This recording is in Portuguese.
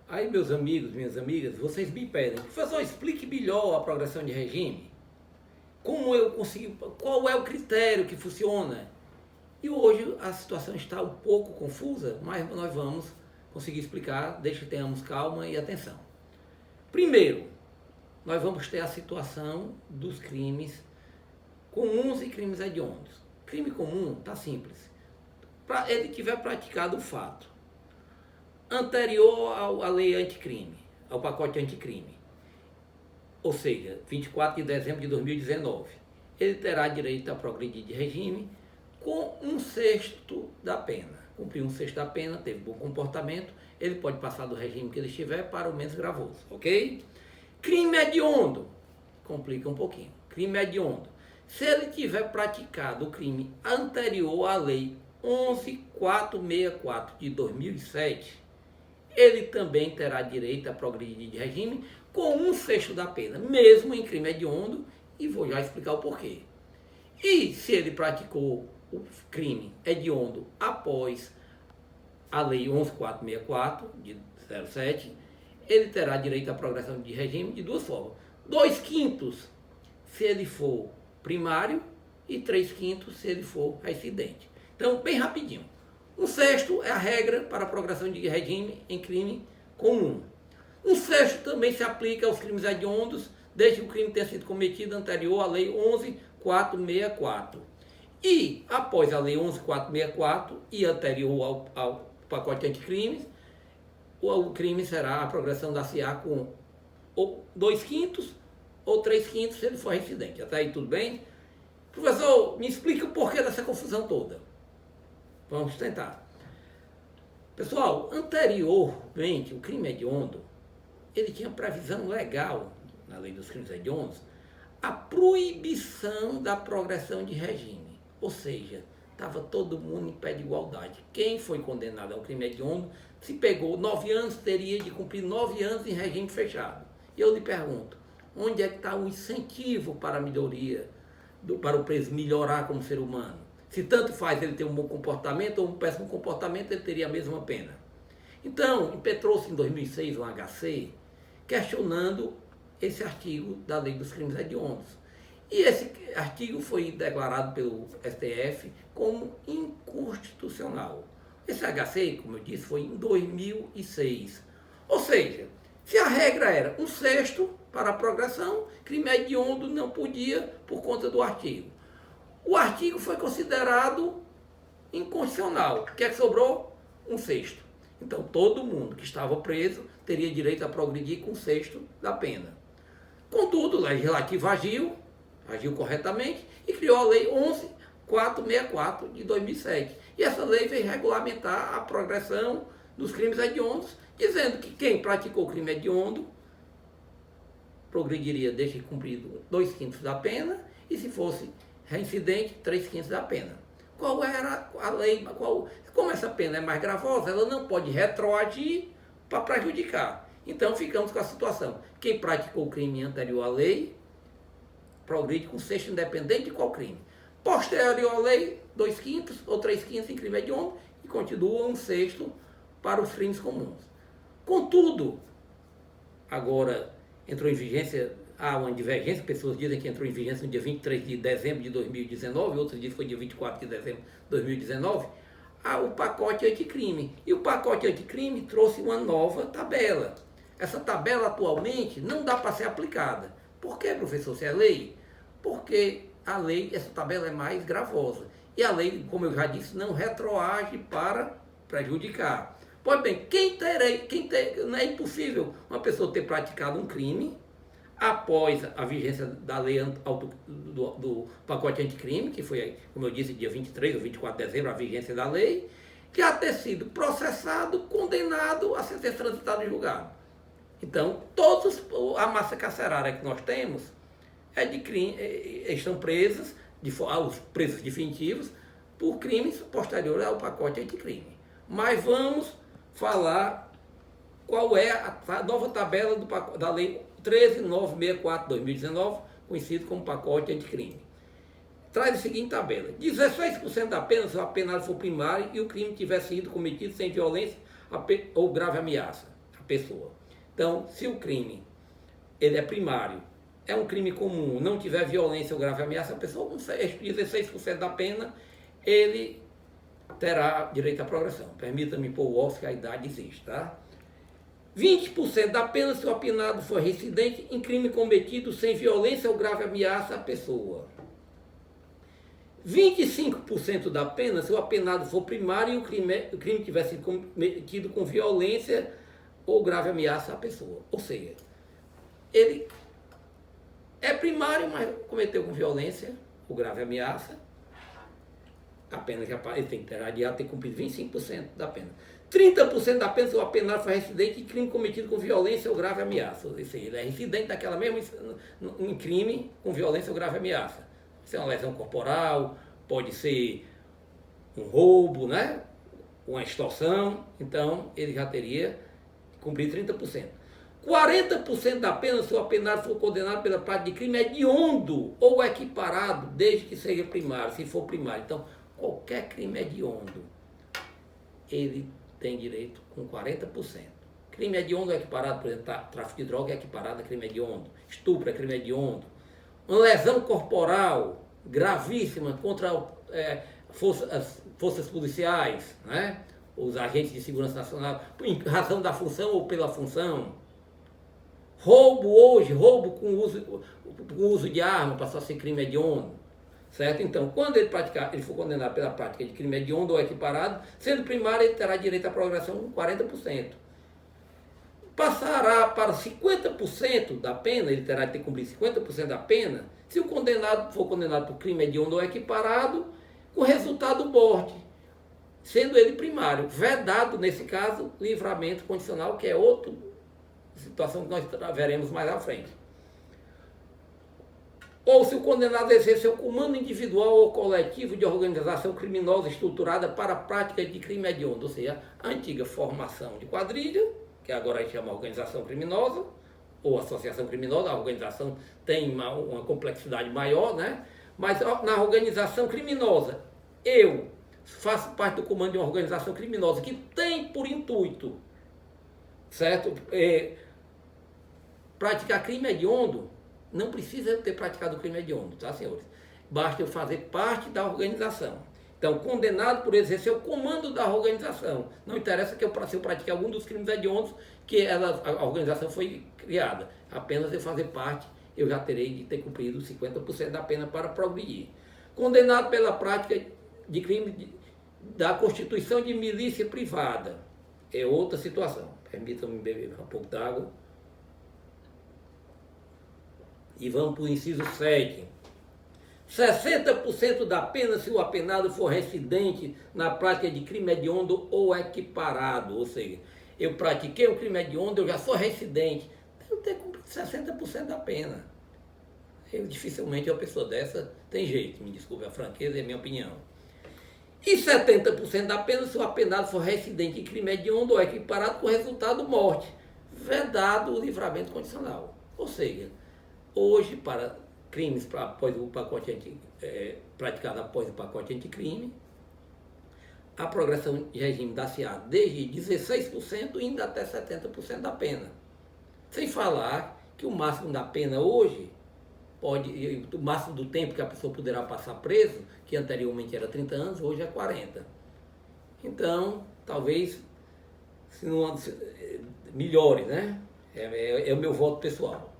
Aí, meus amigos, minhas amigas, vocês me pedem, professor, explique melhor a progressão de regime. Como eu consigo, qual é o critério que funciona? E hoje a situação está um pouco confusa, mas nós vamos conseguir explicar, desde que tenhamos calma e atenção. Primeiro, nós vamos ter a situação dos crimes comuns e crimes hediondos. Crime comum está simples. Para ele tiver praticado o fato anterior à lei anticrime, ao pacote anticrime, ou seja, 24 de dezembro de 2019, ele terá direito a progredir de regime com 1/6 da pena. Cumpriu 1/6 da pena, teve bom comportamento, ele pode passar do regime que ele estiver para o menos gravoso, ok? Crime hediondo, complica um pouquinho. Crime hediondo. Se ele tiver praticado o crime anterior à lei 11.464 de 2007, ele também terá direito a progredir de regime com 1/6 da pena, mesmo em crime hediondo, e vou já explicar o porquê. E se ele praticou o crime hediondo após a lei 11.464 de 07, ele terá direito à progressão de regime de duas formas. 2/5 se ele for primário e 3/5 se ele for reincidente. Então, bem rapidinho. 1/6 é a regra para a progressão de regime em crime comum. 1/6 também se aplica aos crimes hediondos, desde que o crime tenha sido cometido anterior à lei 11.464. E, após a lei 11.464 e anterior ao pacote anticrimes, o crime será a progressão da CA com ou 2/5 ou 3/5 se ele for reincidente. Até aí tudo bem? Professor, me explica o porquê dessa confusão toda. Vamos tentar. Pessoal, anteriormente, o crime hediondo, ele tinha previsão legal, na lei dos crimes hediondos, a proibição da progressão de regime. Ou seja, estava todo mundo em pé de igualdade. Quem foi condenado ao crime hediondo, se pegou 9 anos, teria de cumprir 9 anos em regime fechado. E eu lhe pergunto, onde é que está o incentivo para a melhoria, para o preso melhorar como ser humano? Se tanto faz ele ter um bom comportamento ou um péssimo comportamento, ele teria a mesma pena. Então, impetrou-se em 2006 um HC questionando esse artigo da lei dos crimes hediondos. E esse artigo foi declarado pelo STF como inconstitucional. Esse HC, como eu disse, foi em 2006. Ou seja, se a regra era 1/6 para a progressão, crime hediondo não podia por conta do artigo. O artigo foi considerado inconstitucional. O que é que sobrou? 1/6. Então, todo mundo que estava preso teria direito a progredir com 1/6 da pena. Contudo, o Legislativo agiu corretamente e criou a Lei 11.464 de 2007. E essa lei veio regulamentar a progressão dos crimes hediondos, dizendo que quem praticou o crime hediondo progrediria desde cumprido 2/5 da pena, e se fosse reincidente, 3/5 da pena. Qual era a lei? Como essa pena é mais gravosa, ela não pode retroagir para prejudicar. Então ficamos com a situação. Quem praticou o crime anterior à lei, progride com 1/6 independente de qual crime. Posterior à lei, 2/5 ou 3/5 em crime hediondo e continua 1/6 para os crimes comuns. Contudo, agora entrou em vigência, há uma divergência, pessoas dizem que entrou em vigência no dia 23 de dezembro de 2019, outros dizem que foi dia 24 de dezembro de 2019, o pacote anticrime. E o pacote anticrime trouxe uma nova tabela. Essa tabela atualmente não dá para ser aplicada. Por que, professor, se é lei? Porque a lei, essa tabela é mais gravosa. E a lei, como eu já disse, não retroage para prejudicar. Pois bem, não é impossível uma pessoa ter praticado um crime após a vigência da lei do pacote anticrime, que foi, como eu disse, dia 23 ou 24 de dezembro, a vigência da lei, já ter sido processado, condenado a ser transitado em julgado. Então, a massa carcerária que nós temos é de crime, estão presos, os presos definitivos, por crimes posteriores ao pacote anticrime. Mas vamos falar qual é a nova tabela da lei 13.964/2019, conhecido como pacote anticrime. Traz a seguinte tabela: 16% da pena se a pena for primária e o crime tiver sido cometido sem violência ou grave ameaça. A pessoa. Então, se o crime ele é primário, é um crime comum, não tiver violência ou grave ameaça, a pessoa com 16% da pena, ele terá direito à progressão. Permita-me pôr o óbvio que a idade existe, tá? 20% da pena se o apenado for reincidente em crime cometido sem violência ou grave ameaça à pessoa. 25% da pena se o apenado for primário e o crime tiver sido cometido com violência ou grave ameaça à pessoa. Ou seja, ele é primário, mas cometeu com violência ou grave ameaça, a pena que ele tem que ter adiado, tem que cumprir 25% da pena. 30% da pena se o apenado for reincidente em crime cometido com violência ou grave ameaça. Ou seja, ele é reincidente daquela mesma em crime com violência ou grave ameaça. Pode ser uma lesão corporal, pode ser um roubo, né? Uma extorsão. Então, ele já teria que cumprir 30%. 40% da pena se o apenado for condenado pela prática de crime hediondo ou equiparado, desde que seja primário, se for primário. Então, qualquer crime hediondo, ele tem direito com 40%. Crime hediondo é equiparado, por exemplo, tráfico de droga é equiparado a crime hediondo. Estupro é crime hediondo. Uma lesão corporal gravíssima contra as forças policiais, né? Os agentes de segurança nacional, em razão da função ou pela função. Roubo hoje, roubo com uso de arma, passou a ser crime hediondo. Certo? Então, quando ele for condenado pela prática de crime hediondo ou equiparado, sendo primário, ele terá direito à progressão com 40%. Passará para 50% da pena, ele terá que ter cumprido 50% da pena, se o condenado for condenado por crime hediondo ou equiparado, com resultado morte, sendo ele primário. Vedado, nesse caso, livramento condicional, que é outra situação que nós veremos mais à frente. Ou se o condenado exerceu comando individual ou coletivo de organização criminosa estruturada para a prática de crime hediondo, ou seja, a antiga formação de quadrilha, que agora a gente chama organização criminosa, ou associação criminosa, a organização tem uma complexidade maior, né? Mas na organização criminosa, eu faço parte do comando de uma organização criminosa que tem por intuito, certo? Praticar crime hediondo. Não precisa eu ter praticado crime hediondo, tá, senhores? Basta eu fazer parte da organização. Então, condenado por exercer o comando da organização. Não interessa se eu pratiquei algum dos crimes hediondos que a organização foi criada. Apenas eu fazer parte, eu já terei de ter cumprido 50% da pena para progredir. Condenado pela prática de crime da constituição de milícia privada. É outra situação. Permitam-me beber um pouco d'água. E vamos para o inciso 7. 60% da pena se o apenado for reincidente na prática de crime hediondo ou equiparado. Ou seja, eu pratiquei um crime hediondo, eu já sou reincidente. Eu tenho que cumprir 60% da pena. Dificilmente uma pessoa dessa tem jeito. Me desculpe a franqueza, é a minha opinião. E 70% da pena se o apenado for reincidente em crime hediondo ou equiparado com resultado morte. Vedado o livramento condicional. Ou seja, hoje, para crimes após o pacote praticado após o pacote anticrime, a progressão de regime dá-se-á desde 16% indo até 70% da pena. Sem falar que o máximo da pena hoje, o máximo do tempo que a pessoa poderá passar preso, que anteriormente era 30 anos, hoje é 40. Então, talvez, se não melhore, né? É o meu voto pessoal.